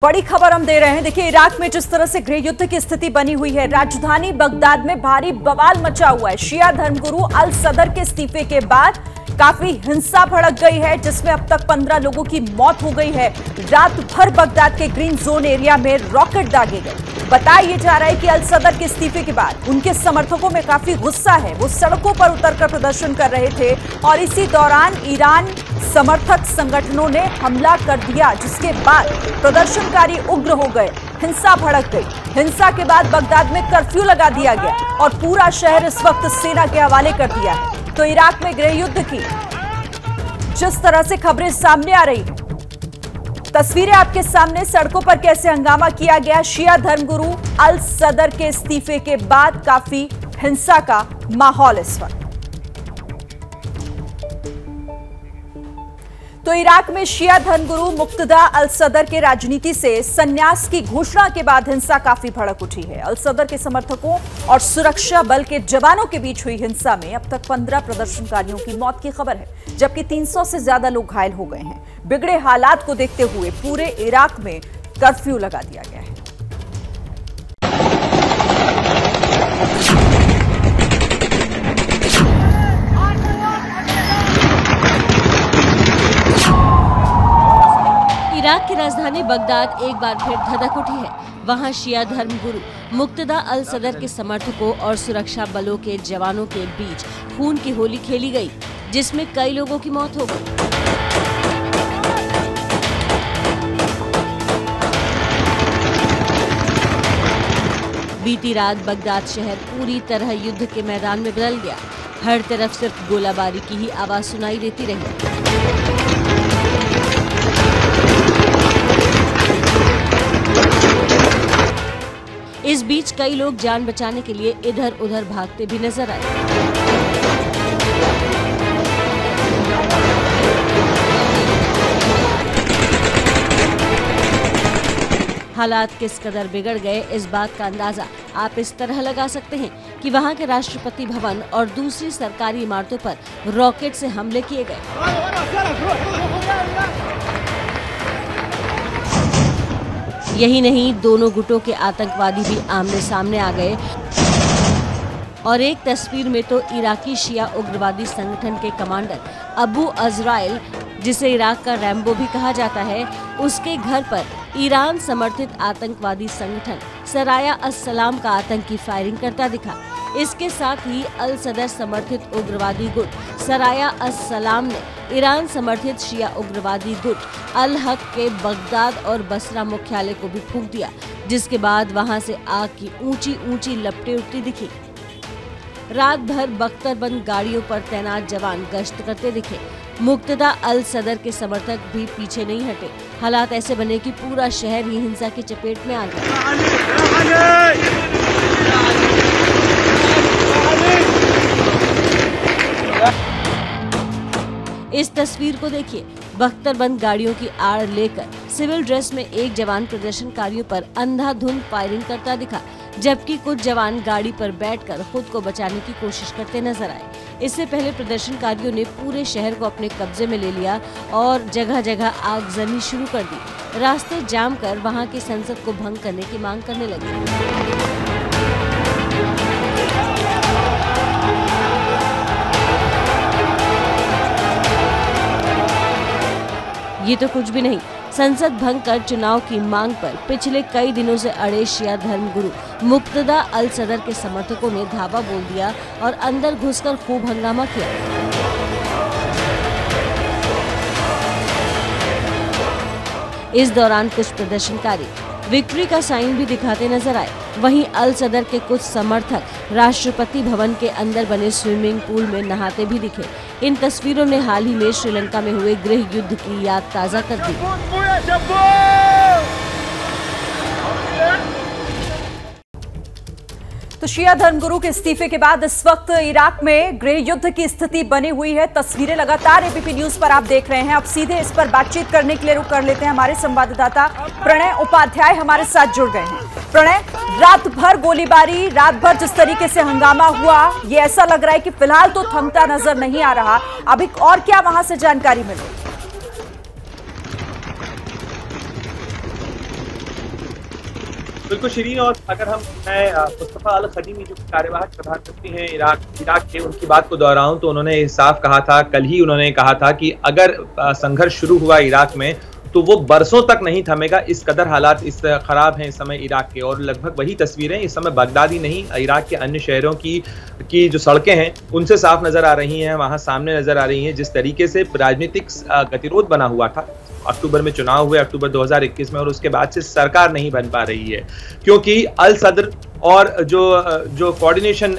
बड़ी खबर हम दे रहे हैं। देखिए, इराक में जिस तरह से गृह युद्ध की स्थिति बनी हुई है, राजधानी बगदाद में भारी बवाल मचा हुआ है। शिया धर्मगुरु अल सदर के इस्तीफे के बाद काफी हिंसा भड़क गई है, जिसमें अब तक 15 लोगों की मौत हो गई है। रात भर बगदाद के ग्रीन जोन एरिया में रॉकेट दागे गए। बताया जा रहा है कि अल सदर के इस्तीफे के बाद उनके समर्थकों में काफी गुस्सा है। वो सड़कों पर उतरकर प्रदर्शन कर रहे थे और इसी दौरान ईरान समर्थक संगठनों ने हमला कर दिया, जिसके बाद प्रदर्शनकारी उग्र हो गए, हिंसा भड़क गई। हिंसा के बाद बगदाद में कर्फ्यू लगा दिया गया और पूरा शहर इस वक्त सेना के हवाले कर दिया है। तो इराक में गृह युद्ध की जिस तरह से खबरें सामने आ रही, तस्वीरें आपके सामने, सड़कों पर कैसे हंगामा किया गया। शिया धर्मगुरु अल सदर के इस्तीफे के बाद काफी हिंसा का माहौल इस वक्त। तो इराक में शिया धर्मगुरु मुक्तदा अल सदर के राजनीति से संन्यास की घोषणा के बाद हिंसा काफी भड़क उठी है। अल सदर के समर्थकों और सुरक्षा बल के जवानों के बीच हुई हिंसा में अब तक 15 प्रदर्शनकारियों की मौत की खबर है, जबकि 300 से ज्यादा लोग घायल हो गए हैं। बिगड़े हालात को देखते हुए पूरे इराक में कर्फ्यू लगा दिया गया है। इराक की राजधानी बगदाद एक बार फिर धधक उठी है। वहां शिया धर्मगुरु मुक्तदा अल सदर के समर्थकों और सुरक्षा बलों के जवानों के बीच खून की होली खेली गई, जिसमें कई लोगों की मौत हो गई। बीती रात बगदाद शहर पूरी तरह युद्ध के मैदान में बदल गया। हर तरफ सिर्फ गोलाबारी की ही आवाज सुनाई देती रही। इस बीच कई लोग जान बचाने के लिए इधर उधर भागते भी नजर आए। हालात किस कदर बिगड़ गए, इस बात का अंदाजा आप इस तरह लगा सकते हैं कि वहां के राष्ट्रपति भवन और दूसरी सरकारी इमारतों पर रॉकेट से हमले किए गए। यही नहीं, दोनों गुटों के आतंकवादी भी आमने सामने आ गए और एक तस्वीर में तो इराकी शिया उग्रवादी संगठन के कमांडर अबू अजराइल, जिसे इराक का रैम्बो भी कहा जाता है, उसके घर पर ईरान समर्थित आतंकवादी संगठन सराया अस-सलाम का आतंकी फायरिंग करता दिखा। इसके साथ ही अल सदर समर्थित उग्रवादी गुट सराया अस-सलाम ने ईरान समर्थित शिया उग्रवादी गुट अल हक के बगदाद और बसरा मुख्यालय को भी फूंक दिया, जिसके बाद वहां से आग की ऊंची ऊंची लपटें उठती दिखी। रात भर बख्तरबंद गाड़ियों पर तैनात जवान गश्त करते दिखे। मुक्तदा अल सदर के समर्थक भी पीछे नहीं हटे। हालात ऐसे बने कि पूरा शहर ही हिंसा की चपेट में आ गया। इस तस्वीर को देखिए। बख्तरबंद गाड़ियों की आड़ लेकर सिविल ड्रेस में एक जवान प्रदर्शनकारियों पर अंधाधुंध फायरिंग करता दिखा, जबकि कुछ जवान गाड़ी पर बैठकर खुद को बचाने की कोशिश करते नजर आए। इससे पहले प्रदर्शनकारियों ने पूरे शहर को अपने कब्जे में ले लिया और जगह जगह आगजनी शुरू कर दी। रास्ते जाम कर वहां की संसद को भंग करने की मांग करने लगे। ये तो कुछ भी नहीं, संसद भंग कर चुनाव की मांग पर पिछले कई दिनों से अड़े शिया धर्मगुरु मुक्तदा अल सदर के समर्थकों ने धावा बोल दिया और अंदर घुसकर खूब हंगामा किया। इस दौरान कुछ प्रदर्शनकारी विक्ट्री का साइन भी दिखाते नजर आए। वहीं अल सदर के कुछ समर्थक राष्ट्रपति भवन के अंदर बने स्विमिंग पूल में नहाते भी दिखे। इन तस्वीरों ने हाल ही में श्रीलंका में हुए गृह युद्ध की याद ताजा कर दी। तो शिया धर्मगुरु के इस्तीफे के बाद इस वक्त इराक में गृह युद्ध की स्थिति बनी हुई है। तस्वीरें लगातार एबीपी न्यूज पर आप देख रहे हैं। अब सीधे इस पर बातचीत करने के लिए रुक कर लेते हैं। हमारे संवाददाता प्रणय उपाध्याय हमारे साथ जुड़ गए हैं। प्रणय, रात भर गोलीबारी, रात भर जिस तरीके से हंगामा हुआ, ये ऐसा लग रहा है कि फिलहाल तो थमता नजर नहीं आ रहा। अभी और क्या वहां से जानकारी मिली? बिल्कुल शिरीन, और अगर मैं मुस्तफा अल खदीमी जो कार्यवाहक प्रधानमंत्री हैं इराक के, उनकी बात को दोहराऊं तो उन्होंने साफ कहा था, कल ही उन्होंने कहा था कि अगर संघर्ष शुरू हुआ इराक में तो वो बरसों तक नहीं थमेगा। इस कदर हालात इस खराब हैं इस समय इराक के, और लगभग वही तस्वीरें इस समय बगदाद ही नहीं इराक के अन्य शहरों की जो सड़कें हैं उनसे साफ नजर आ रही हैं, वहां सामने नजर आ रही हैं। जिस तरीके से राजनीतिक गतिरोध बना हुआ था, अक्टूबर में चुनाव हुए, अक्टूबर 2021 में, और उसके बाद से सरकार नहीं बन पा रही है क्योंकि अल सदर और जो कोऑर्डिनेशन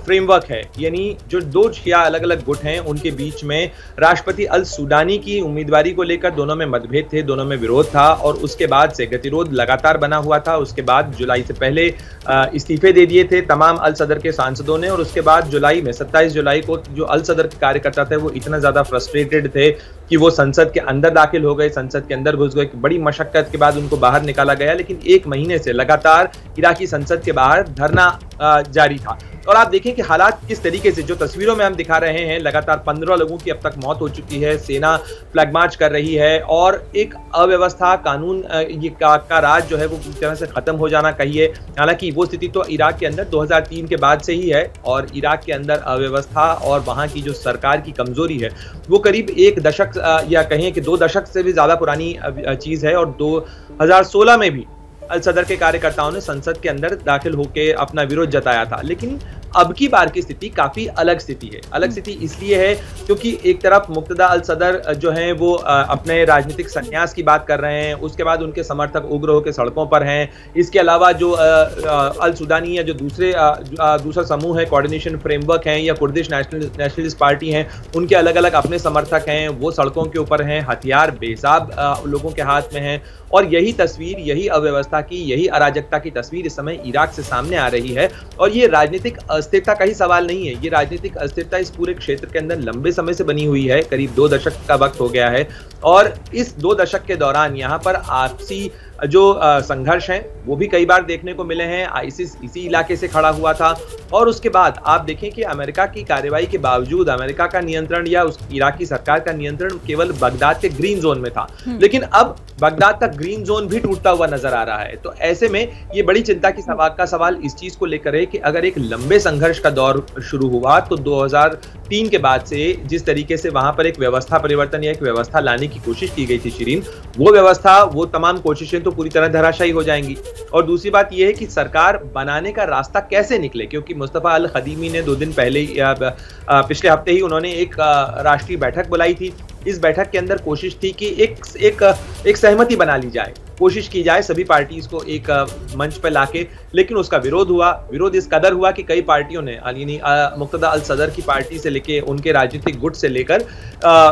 फ्रेमवर्क है, यानी जो दो शिया अलग अलग गुट हैं उनके बीच में राष्ट्रपति अल सुडानी की उम्मीदवारी को लेकर दोनों में मतभेद थे, दोनों में विरोध था, और उसके बाद से गतिरोध लगातार बना हुआ था। उसके बाद जुलाई से पहले इस्तीफे दे दिए थे तमाम अल सदर के सांसदों ने, और उसके बाद जुलाई में 27 जुलाई को जो अल सदर के कार्यकर्ता थे वो इतना ज्यादा फ्रस्ट्रेटेड थे कि वो संसद के अंदर दाखिल हो गए, संसद के अंदर घुस गए। बड़ी मशक्कत के बाद उनको बाहर निकाला गया, लेकिन 1 महीने से लगातार इराकी संसद के बाहर धरना जारी था। और आप देखें कि हालात किस तरीके से, जो तस्वीरों में हम दिखा रहे हैं, लगातार 15 लोगों की अब तक मौत हो चुकी है, सेना फ्लैग मार्च कर रही है, और एक अव्यवस्था कानून का राज जो है वो पूरी तरह से खत्म हो जाना कहिए। हालांकि वो स्थिति तो इराक के अंदर 2003 के बाद से ही है, और इराक के अंदर अव्यवस्था और वहां की जो सरकार की कमजोरी है वो करीब 1 दशक या कहें कि 2 दशक से भी ज्यादा पुरानी चीज है। और 2016 में भी अल सदर के कार्यकर्ताओं ने संसद के अंदर दाखिल होकर अपना विरोध जताया था, लेकिन अब की बार की स्थिति काफी अलग स्थिति है। अलग स्थिति इसलिए है क्योंकि एक तरफ मुक्तदा अल सदर जो हैं वो अपने राजनीतिक संन्यास की बात कर रहे हैं, उसके बाद उनके समर्थक उग्र होकर सड़कों पर हैं। इसके अलावा जो अल सुडानी या जो दूसरा समूह है, कोऑर्डिनेशन फ्रेमवर्क हैं या कुर्दिश नेशनलिस्ट पार्टी हैं, उनके अलग अलग अपने समर्थक हैं, वो सड़कों के ऊपर हैं, हथियार बेहिसाब लोगों के हाथ में हैं, और यही तस्वीर, यही अव्यवस्था की, यही अराजकता की तस्वीर इस समय इराक से सामने आ रही है। और ये राजनीतिक अस्थिरता का ही सवाल नहीं है, ये राजनीतिक अस्थिरता इस पूरे क्षेत्र के अंदर लंबे समय से बनी हुई है, करीब 2 दशक का वक्त हो गया है, और इस 2 दशक के दौरान यहाँ पर आपसी जो संघर्ष हैं वो भी कई बार देखने को मिले हैं। आईसिस इसी इलाके से खड़ा हुआ था, और उसके बाद आप देखें कि अमेरिका की कार्रवाई के बावजूद अमेरिका का नियंत्रण या उस इराकी सरकार का नियंत्रण केवल बगदाद के ग्रीन जोन में था, लेकिन अब बगदाद का ग्रीन जोन भी टूटता हुआ नजर आ रहा है। तो ऐसे में ये बड़ी चिंता का सवाल इस चीज को लेकर है कि अगर एक लंबे संघर्ष का दौर शुरू हुआ तो 2003 के बाद से जिस तरीके से वहां पर एक व्यवस्था परिवर्तन या एक व्यवस्था लाने की कोशिश की गई थी शिरीन, वो व्यवस्था, वो तमाम कोशिशें तो पूरी तरह धराशायी हो जाएंगी। और दूसरी बात यह है कि सरकार बनाने का रास्ता कैसे निकले, क्योंकि मुस्तफा अल खदीमी ने 2 दिन पहले पिछले हफ्ते ही उन्होंने एक राष्ट्रीय बैठक बुलाई थी। इस बैठक के अंदर कोशिश थी कि एक सहमति बना ली जाए, कोशिश की जाए सभी पार्टीज को एक मंच पर लाके, लेकिन उसका विरोध हुआ। विरोध इस कदर हुआ कि कई पार्टियों ने, यानी मुक्तदा अल सदर की पार्टी से लेके उनके राजनीतिक गुट से लेकर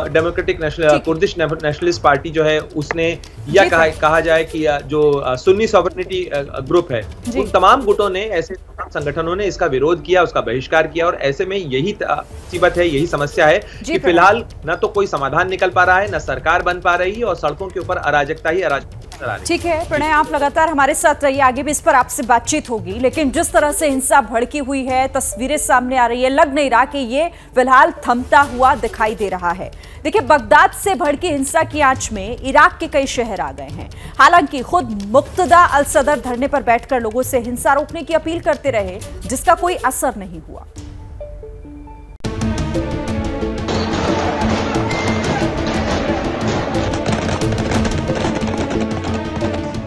डेमोक्रेटिक कुर्दिश नेशनलिस्ट पार्टी जो है उसने, या कहा जाए कि जो सुन्नी सॉवरेनिटी ग्रुप है, उन तमाम गुटों ने, ऐसे तमाम संगठनों ने इसका विरोध किया, उसका बहिष्कार किया। और ऐसे में यही मुसीबत है, यही समस्या है कि फिलहाल न तो कोई समाधान निकल पा रहा है, न सरकार बन पा रही है, और सड़कों के ऊपर अराजकता ही अराजकता। ठीक है प्रणय, आप लगातार हमारे साथ रहिए, आगे भी इस पर आपसे बातचीत होगी। लेकिन जिस तरह से हिंसा भड़की हुई है, तस्वीरें सामने आ रही है, लग नहीं रहा कि ये फिलहाल थमता हुआ दिखाई दे रहा है। देखिए, बगदाद से भड़की हिंसा की आंच में इराक के कई शहर आ गए हैं। हालांकि खुद मुक्तदा अल सदर धरने पर बैठकर लोगों से हिंसा रोकने की अपील करते रहे, जिसका कोई असर नहीं हुआ।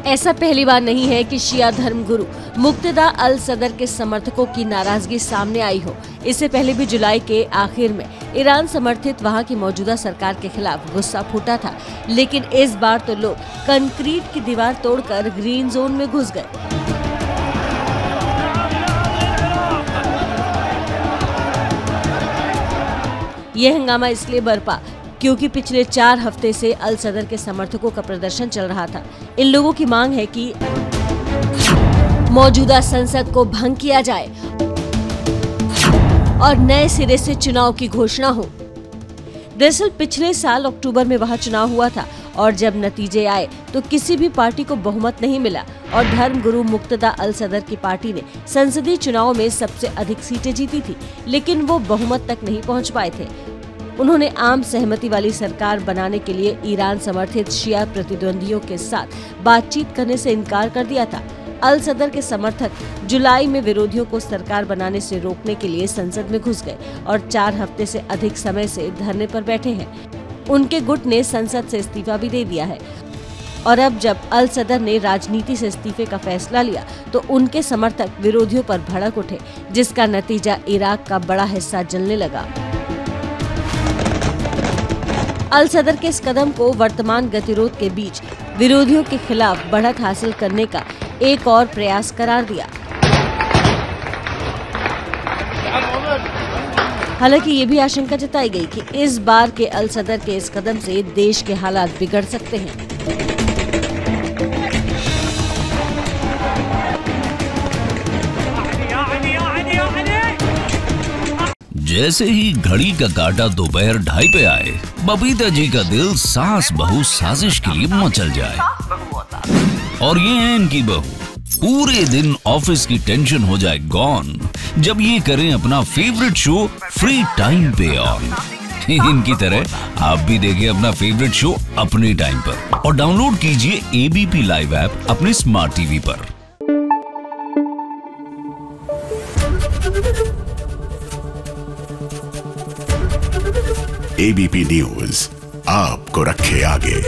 ऐसा पहली बार नहीं है कि शिया धर्मगुरु मुक्तदा अल सदर के समर्थकों की नाराजगी सामने आई हो। इससे पहले भी जुलाई के आखिर में ईरान समर्थित वहां की मौजूदा सरकार के खिलाफ गुस्सा फूटा था, लेकिन इस बार तो लोग कंक्रीट की दीवार तोड़कर ग्रीन जोन में घुस गए। यह हंगामा इसलिए बरपा क्योंकि पिछले 4 हफ्ते से अल सदर के समर्थकों का प्रदर्शन चल रहा था। इन लोगों की मांग है कि मौजूदा संसद को भंग किया जाए और नए सिरे से चुनाव की घोषणा हो। दरअसल पिछले साल अक्टूबर में वहां चुनाव हुआ था, और जब नतीजे आए तो किसी भी पार्टी को बहुमत नहीं मिला, और धर्मगुरु मुक्तदा अल सदर की पार्टी ने संसदीय चुनाव में सबसे अधिक सीटें जीती थी, लेकिन वो बहुमत तक नहीं पहुंच पाए थे। उन्होंने आम सहमति वाली सरकार बनाने के लिए ईरान समर्थित शिया प्रतिद्वंदियों के साथ बातचीत करने से इनकार कर दिया था। अल सदर के समर्थक जुलाई में विरोधियों को सरकार बनाने से रोकने के लिए संसद में घुस गए और 4 हफ्ते से अधिक समय से धरने पर बैठे हैं। उनके गुट ने संसद से इस्तीफा भी दे दिया है और अब जब अल सदर ने राजनीति से इस्तीफे का फैसला लिया तो उनके समर्थक विरोधियों पर भड़क उठे, जिसका नतीजा इराक का बड़ा हिस्सा जलने लगा। अल सदर के इस कदम को वर्तमान गतिरोध के बीच विरोधियों के खिलाफ बढ़त हासिल करने का एक और प्रयास करार दिया। हालांकि ये भी आशंका जताई गई कि इस बार के अल सदर के इस कदम से देश के हालात बिगड़ सकते हैं। जैसे ही घड़ी का काटा दोपहर 2:30 पे आए, बबीता जी का दिल सास बहू साजिश के लिए मचल जाए। और ये है इनकी बहू, पूरे दिन ऑफिस की टेंशन हो जाए गॉन जब ये करें अपना फेवरेट शो फ्री टाइम पे ऑन। इनकी तरह आप भी देखिए अपना फेवरेट शो अपने टाइम पर और डाउनलोड कीजिए एबीपी लाइव ऐप अपने स्मार्ट टीवी पर। एबीपी न्यूज आपको रखे आगे।